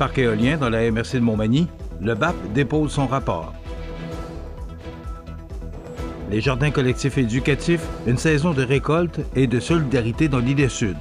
parc éolien dans la MRC de Montmagny, le BAP dépose son rapport. Les jardins collectifs éducatifs, une saison de récolte et de solidarité dans l'Île-Sud.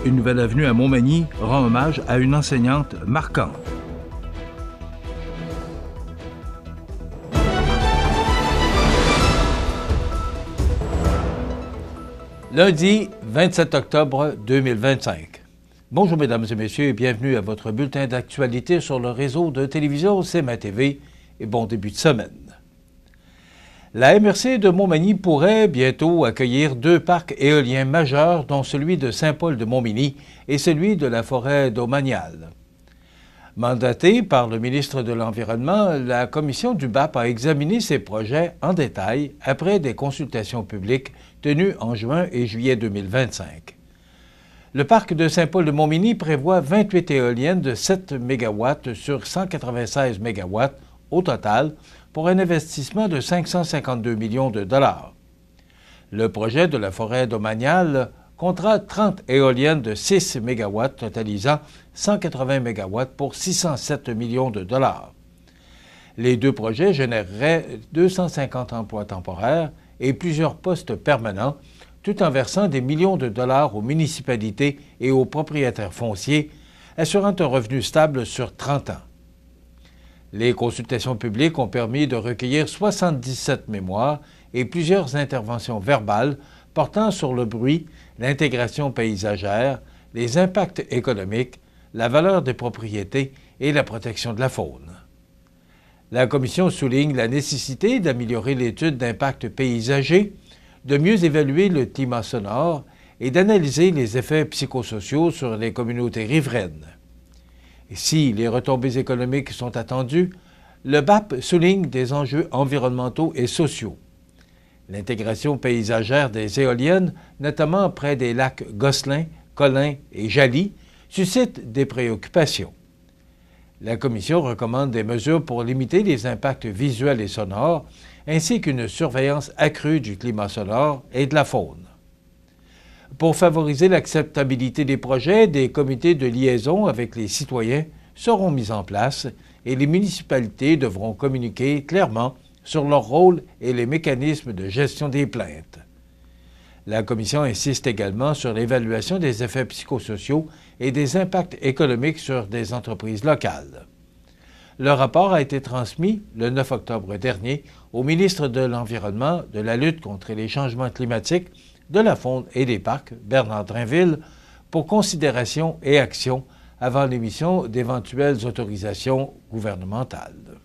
Une nouvelle avenue à Montmagny rend hommage à une enseignante marquante. Lundi 27 octobre 2025. Bonjour mesdames et messieurs et bienvenue à votre bulletin d'actualité sur le réseau de télévision CMA TV et bon début de semaine. La MRC de Montmagny pourrait bientôt accueillir deux parcs éoliens majeurs, dont celui de Saint-Paul-de-Montmagny et celui de la forêt d'Aumagnal. Mandatée par le ministre de l'Environnement, la commission du BAP a examiné ces projets en détail après des consultations publiques tenues en juin et juillet 2025. Le parc de Saint-Paul-de-Montmagny prévoit 28 éoliennes de 7 MW sur 196 MW au total, pour un investissement de 552 millions de dollars. Le projet de la forêt d'Aumagnal comptera 30 éoliennes de 6 MW totalisant 180 MW pour 607 millions de dollars. Les deux projets généreraient 250 emplois temporaires et plusieurs postes permanents, tout en versant des millions de dollars aux municipalités et aux propriétaires fonciers, assurant un revenu stable sur 30 ans. Les consultations publiques ont permis de recueillir 77 mémoires et plusieurs interventions verbales portant sur le bruit, l'intégration paysagère, les impacts économiques, la valeur des propriétés et la protection de la faune. La commission souligne la nécessité d'améliorer l'étude d'impact paysager, de mieux évaluer le climat sonore et d'analyser les effets psychosociaux sur les communautés riveraines. Et si les retombées économiques sont attendues, le BAP souligne des enjeux environnementaux et sociaux. L'intégration paysagère des éoliennes, notamment près des lacs Gosselin, Colin et Jaly, suscite des préoccupations. La Commission recommande des mesures pour limiter les impacts visuels et sonores, ainsi qu'une surveillance accrue du climat sonore et de la faune. Pour favoriser l'acceptabilité des projets, des comités de liaison avec les citoyens seront mis en place et les municipalités devront communiquer clairement sur leur rôle et les mécanismes de gestion des plaintes. La Commission insiste également sur l'évaluation des effets psychosociaux et des impacts économiques sur des entreprises locales. Le rapport a été transmis le 9 octobre dernier au ministre de l'Environnement, de la lutte contre les changements climatiques, de la faune et des parcs, Bernard Drainville, pour considération et action avant l'émission d'éventuelles autorisations gouvernementales.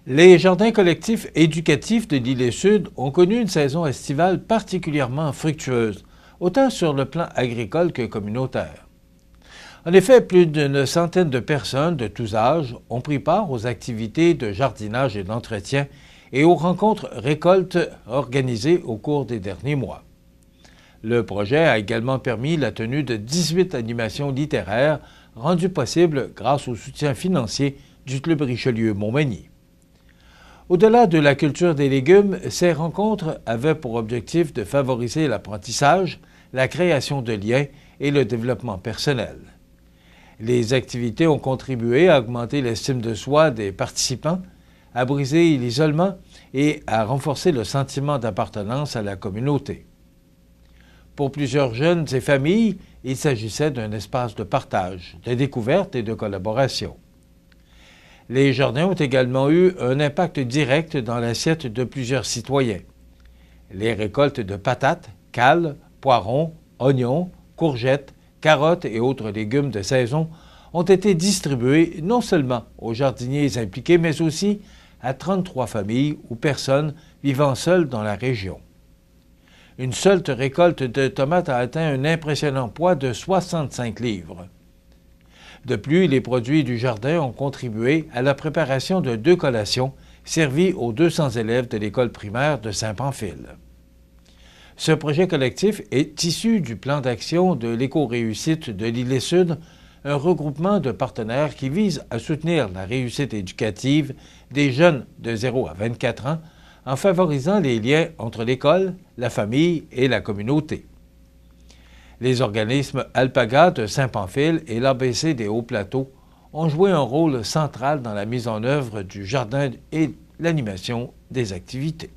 Les jardins collectifs éducatifs de l'Île-Sud ont connu une saison estivale particulièrement fructueuse, autant sur le plan agricole que communautaire. En effet, plus d'une centaine de personnes de tous âges ont pris part aux activités de jardinage et d'entretien et aux rencontres récoltes organisées au cours des derniers mois. Le projet a également permis la tenue de 18 animations littéraires rendues possibles grâce au soutien financier du Club Richelieu Montmagny. Au-delà de la culture des légumes, ces rencontres avaient pour objectif de favoriser l'apprentissage, la création de liens et le développement personnel. Les activités ont contribué à augmenter l'estime de soi des participants, à briser l'isolement et à renforcer le sentiment d'appartenance à la communauté. Pour plusieurs jeunes et familles, il s'agissait d'un espace de partage, de découverte et de collaboration. Les jardins ont également eu un impact direct dans l'assiette de plusieurs citoyens. Les récoltes de patates, cales, poivrons, oignons, courgettes, carottes et autres légumes de saison ont été distribuées non seulement aux jardiniers impliqués, mais aussi à 33 familles ou personnes vivant seules dans la région. Une seule récolte de tomates a atteint un impressionnant poids de 65 livres. De plus, les produits du jardin ont contribué à la préparation de 2 collations servies aux 200 élèves de l'école primaire de Saint-Pamphile. Ce projet collectif est issu du plan d'action de l'éco-réussite de l'Île-Sud, un regroupement de partenaires qui vise à soutenir la réussite éducative des jeunes de 0 à 24 ans en favorisant les liens entre l'école, la famille et la communauté. Les organismes Alpaga de Saint-Pamphile et l'ABC des Hauts-Plateaux ont joué un rôle central dans la mise en œuvre du jardin et l'animation des activités.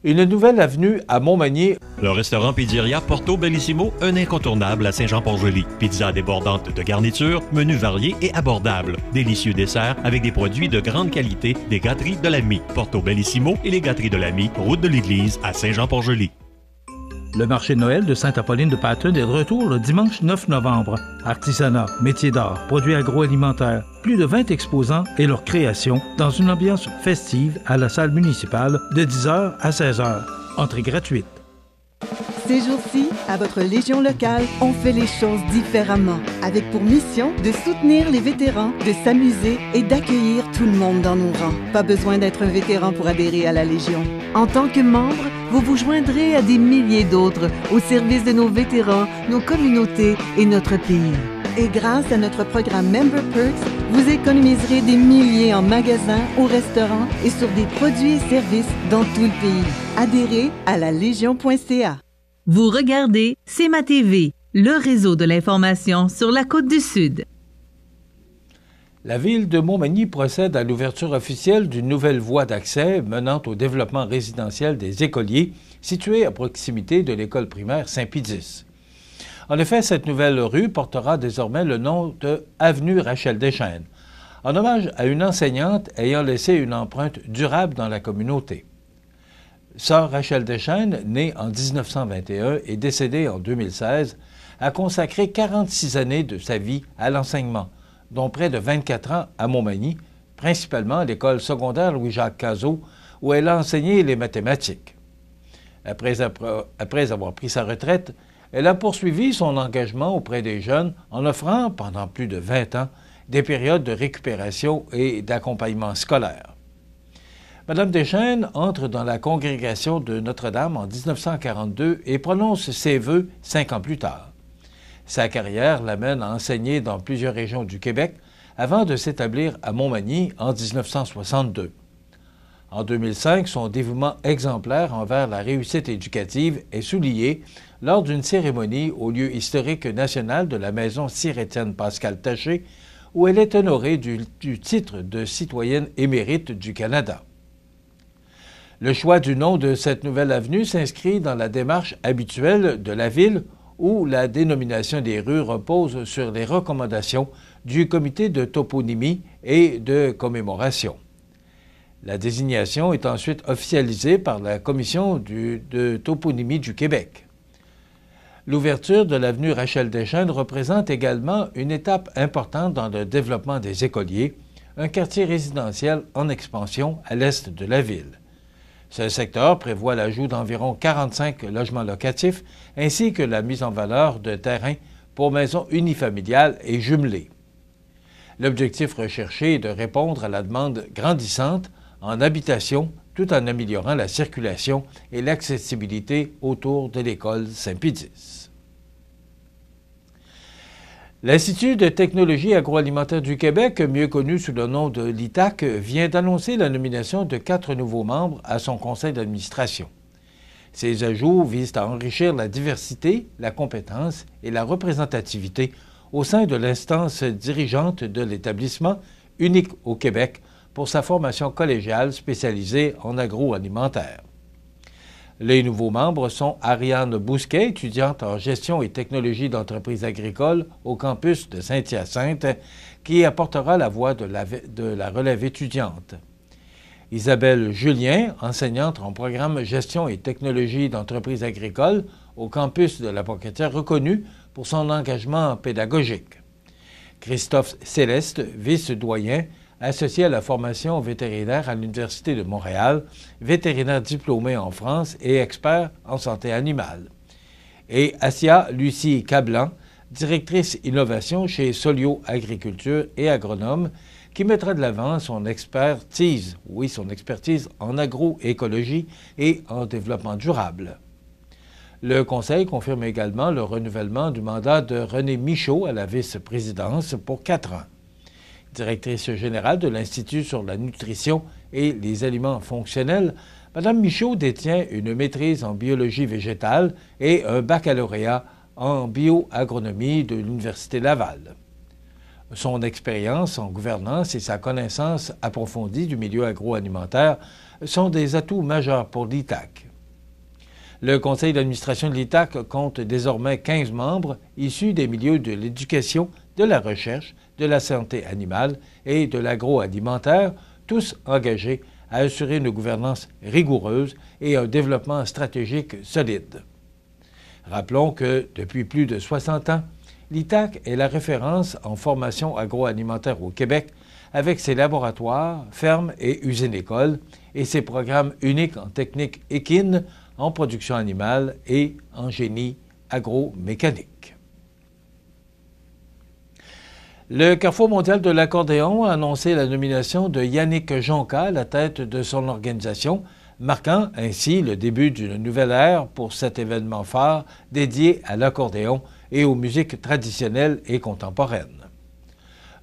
Une nouvelle avenue à Montmagny. Le restaurant Pizzeria Porto Bellissimo, un incontournable à Saint-Jean-Port-Joli. Pizza débordante de garniture, menu varié et abordable. Délicieux desserts avec des produits de grande qualité des gâteries de l'Ami. Porto Bellissimo et les gâteries de l'Ami, route de l'église à Saint-Jean-Port-Joli. Le marché de Noël de Sainte-Apolline de Patton est de retour le dimanche 9 novembre. Artisanat, métiers d'art, produits agroalimentaires, plus de 20 exposants et leurs créations dans une ambiance festive à la salle municipale de 10h à 16h. Entrée gratuite. Ces jours-ci, à votre Légion locale, on fait les choses différemment, avec pour mission de soutenir les vétérans, de s'amuser et d'accueillir tout le monde dans nos rangs. Pas besoin d'être un vétéran pour adhérer à la Légion. En tant que membre, vous vous joindrez à des milliers d'autres au service de nos vétérans, nos communautés et notre pays. Et grâce à notre programme Member Perks, vous économiserez des milliers en magasins, au restaurant et sur des produits et services dans tout le pays. Adhérez à la Légion.ca. Vous regardez CMA TV, le réseau de l'information sur la Côte-du-Sud. La ville de Montmagny procède à l'ouverture officielle d'une nouvelle voie d'accès menant au développement résidentiel des écoliers située à proximité de l'école primaire Saint-Pédis. En effet, cette nouvelle rue portera désormais le nom de Avenue Rachel Deschênes, en hommage à une enseignante ayant laissé une empreinte durable dans la communauté. Sœur Rachel Deschênes, née en 1921 et décédée en 2016, a consacré 46 années de sa vie à l'enseignement, dont près de 24 ans à Montmagny, principalement à l'école secondaire Louis-Jacques Cazot, où elle a enseigné les mathématiques. Après avoir pris sa retraite, elle a poursuivi son engagement auprès des jeunes en offrant, pendant plus de 20 ans, des périodes de récupération et d'accompagnement scolaire. Madame Deschênes entre dans la congrégation de Notre-Dame en 1942 et prononce ses vœux 5 ans plus tard. Sa carrière l'amène à enseigner dans plusieurs régions du Québec avant de s'établir à Montmagny en 1962. En 2005, son dévouement exemplaire envers la réussite éducative est souligné lors d'une cérémonie au lieu historique national de la maison Sir-Étienne Pascal Taché, où elle est honorée du titre de citoyenne émérite du Canada. Le choix du nom de cette nouvelle avenue s'inscrit dans la démarche habituelle de la ville où la dénomination des rues repose sur les recommandations du comité de toponymie et de commémoration. La désignation est ensuite officialisée par la Commission de toponymie du Québec. L'ouverture de l'avenue Rachel Deschênes représente également une étape importante dans le développement des écoliers, un quartier résidentiel en expansion à l'est de la ville. Ce secteur prévoit l'ajout d'environ 45 logements locatifs ainsi que la mise en valeur de terrains pour maisons unifamiliales et jumelées. L'objectif recherché est de répondre à la demande grandissante en habitation tout en améliorant la circulation et l'accessibilité autour de l'école Saint-Pédis. L'Institut de technologie agroalimentaire du Québec, mieux connu sous le nom de l'ITAC, vient d'annoncer la nomination de 4 nouveaux membres à son conseil d'administration. Ces ajouts visent à enrichir la diversité, la compétence et la représentativité au sein de l'instance dirigeante de l'établissement, unique au Québec, pour sa formation collégiale spécialisée en agroalimentaire. Les nouveaux membres sont Ariane Bousquet, étudiante en gestion et technologie d'entreprises agricoles au campus de Saint-Hyacinthe, qui apportera la voix de la relève étudiante. Isabelle Julien, enseignante en programme gestion et technologie d'entreprises agricoles au campus de la Pocatière, reconnue pour son engagement pédagogique. Christophe Céleste, vice-doyen, associé à la formation vétérinaire à l'Université de Montréal, vétérinaire diplômé en France et expert en santé animale. Et Assia Lucie Cablan, directrice innovation chez Solio Agriculture et agronome, qui mettra de l'avant son expertise en agroécologie et en développement durable. Le Conseil confirme également le renouvellement du mandat de René Michaud à la vice-présidence pour 4 ans. Directrice générale de l'Institut sur la nutrition et les aliments fonctionnels, Mme Michaud détient une maîtrise en biologie végétale et un baccalauréat en bioagronomie de l'Université Laval. Son expérience en gouvernance et sa connaissance approfondie du milieu agroalimentaire sont des atouts majeurs pour l'ITAC. Le conseil d'administration de l'ITAC compte désormais 15 membres issus des milieux de l'éducation, de la recherche, de la santé animale et de l'agroalimentaire, tous engagés à assurer une gouvernance rigoureuse et un développement stratégique solide. Rappelons que, depuis plus de 60 ans, l'ITAC est la référence en formation agroalimentaire au Québec avec ses laboratoires, fermes et usines-écoles et ses programmes uniques en technique équine, en production animale et en génie agromécanique. Le Carrefour mondial de l'accordéon a annoncé la nomination de Yannick Jonca à la tête de son organisation, marquant ainsi le début d'une nouvelle ère pour cet événement phare dédié à l'accordéon et aux musiques traditionnelles et contemporaines.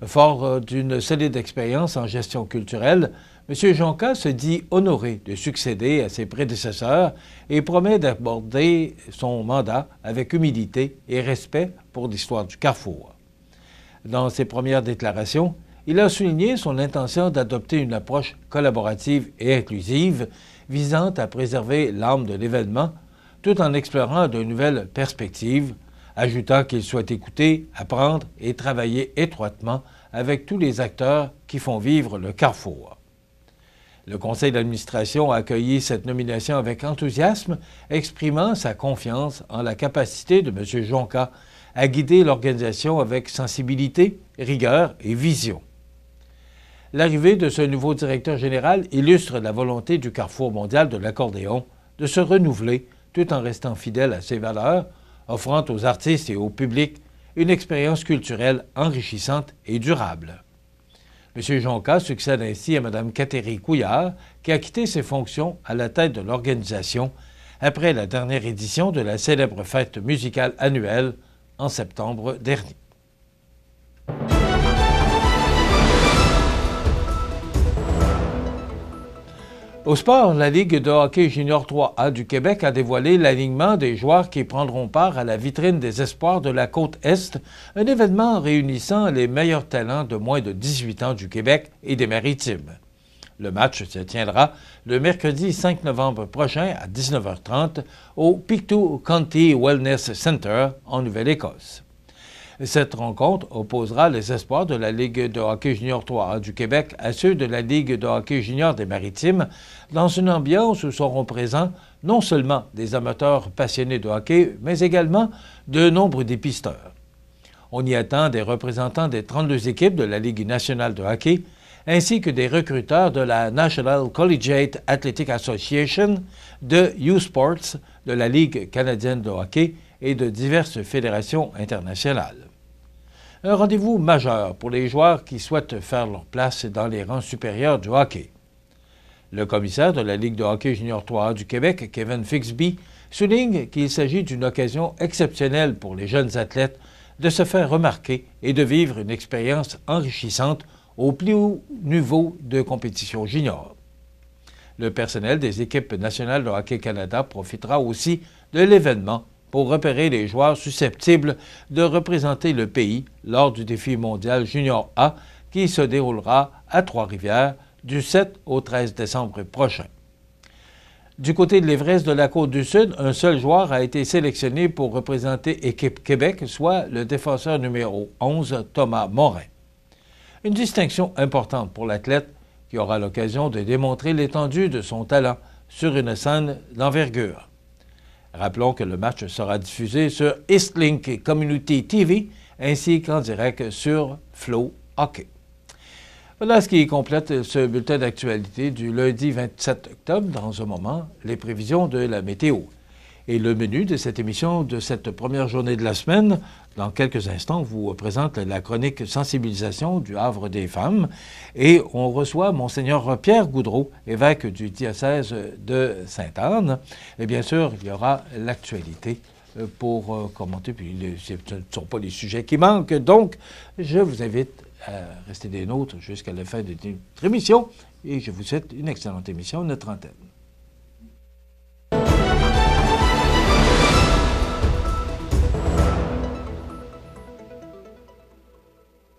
Fort d'une solide expérience en gestion culturelle, M. Jonca se dit honoré de succéder à ses prédécesseurs et promet d'aborder son mandat avec humilité et respect pour l'histoire du Carrefour. Dans ses premières déclarations, il a souligné son intention d'adopter une approche collaborative et inclusive visant à préserver l'âme de l'événement tout en explorant de nouvelles perspectives, ajoutant qu'il souhaite écouter, apprendre et travailler étroitement avec tous les acteurs qui font vivre le Carrefour. Le conseil d'administration a accueilli cette nomination avec enthousiasme, exprimant sa confiance en la capacité de M. Jonca à guider l'organisation avec sensibilité, rigueur et vision. L'arrivée de ce nouveau directeur général illustre la volonté du Carrefour mondial de l'accordéon de se renouveler tout en restant fidèle à ses valeurs, offrant aux artistes et au public une expérience culturelle enrichissante et durable. M. Jonca succède ainsi à Mme Catherine Couillard, qui a quitté ses fonctions à la tête de l'organisation après la dernière édition de la célèbre fête musicale annuelle en septembre dernier. Au sport, la Ligue de hockey junior 3A du Québec a dévoilé l'alignement des joueurs qui prendront part à la vitrine des espoirs de la Côte-Est, un événement réunissant les meilleurs talents de moins de 18 ans du Québec et des Maritimes. Le match se tiendra le mercredi 5 novembre prochain à 19h30 au Pictou County Wellness Center en Nouvelle-Écosse. Cette rencontre opposera les espoirs de la Ligue de hockey junior 3A du Québec à ceux de la Ligue de hockey junior des Maritimes dans une ambiance où seront présents non seulement des amateurs passionnés de hockey, mais également de nombreux dépisteurs. On y attend des représentants des 32 équipes de la Ligue nationale de hockey, ainsi que des recruteurs de la National Collegiate Athletic Association, de U-Sports, de la Ligue canadienne de hockey et de diverses fédérations internationales. Un rendez-vous majeur pour les joueurs qui souhaitent faire leur place dans les rangs supérieurs du hockey. Le commissaire de la Ligue de hockey junior 3A du Québec, Kevin Fixby, souligne qu'il s'agit d'une occasion exceptionnelle pour les jeunes athlètes de se faire remarquer et de vivre une expérience enrichissante au plus haut niveau de compétition junior. Le personnel des équipes nationales de Hockey Canada profitera aussi de l'événement pour repérer les joueurs susceptibles de représenter le pays lors du défi mondial Junior A qui se déroulera à Trois-Rivières du 7 au 13 décembre prochain. Du côté de l'Everest de la Côte-du-Sud, un seul joueur a été sélectionné pour représenter Équipe Québec, soit le défenseur numéro 11, Thomas Morin. Une distinction importante pour l'athlète qui aura l'occasion de démontrer l'étendue de son talent sur une scène d'envergure. Rappelons que le match sera diffusé sur Eastlink Community TV ainsi qu'en direct sur Flow Hockey. Voilà ce qui complète ce bulletin d'actualité du lundi 27 octobre. Dans un moment, les prévisions de la météo. Et le menu de cette émission de cette première journée de la semaine, dans quelques instants, vous présente la chronique sensibilisation du Havre des femmes. Et on reçoit Monseigneur Pierre Goudreau, évêque du diocèse de Sainte-Anne. Et bien sûr, il y aura l'actualité pour commenter. Puis ce ne sont pas les sujets qui manquent. Donc, je vous invite à rester des nôtres jusqu'à la fin de notre émission. Et je vous souhaite une excellente émission, notre antenne.